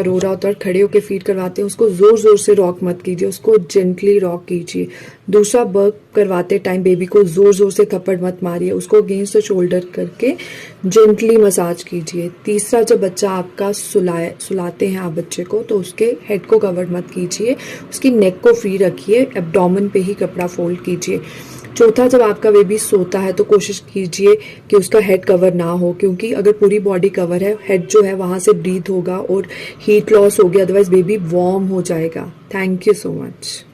रो रहा होता है और खड़े होकर फीड करवाते हैं, उसको जोर जोर से रॉक मत कीजिए, उसको जेंटली रॉक कीजिए। दूसरा, बर्प करवाते टाइम बेबी को जोर जोर से थप्पड़ मत मारिए, उसको अगेंस्ट द शोल्डर करके जेंटली मसाज कीजिए। तीसरा, जब बच्चा आपका सुलाते हैं आप बच्चे को, तो उसके हेड को कवर मत कीजिए, उसकी नेक को फ्री रखिए, एब्डोमेन पे ही कपड़ा फोल्ड कीजिए। चौथा, जब आपका बेबी सोता है तो कोशिश कीजिए कि उसका हेड कवर ना हो, क्योंकि अगर पूरी बॉडी कवर है, हेड जो है वहां से ब्रीथ होगा और हीट लॉस होगी, अदरवाइज बेबी वार्म हो जाएगा। Thank you so much.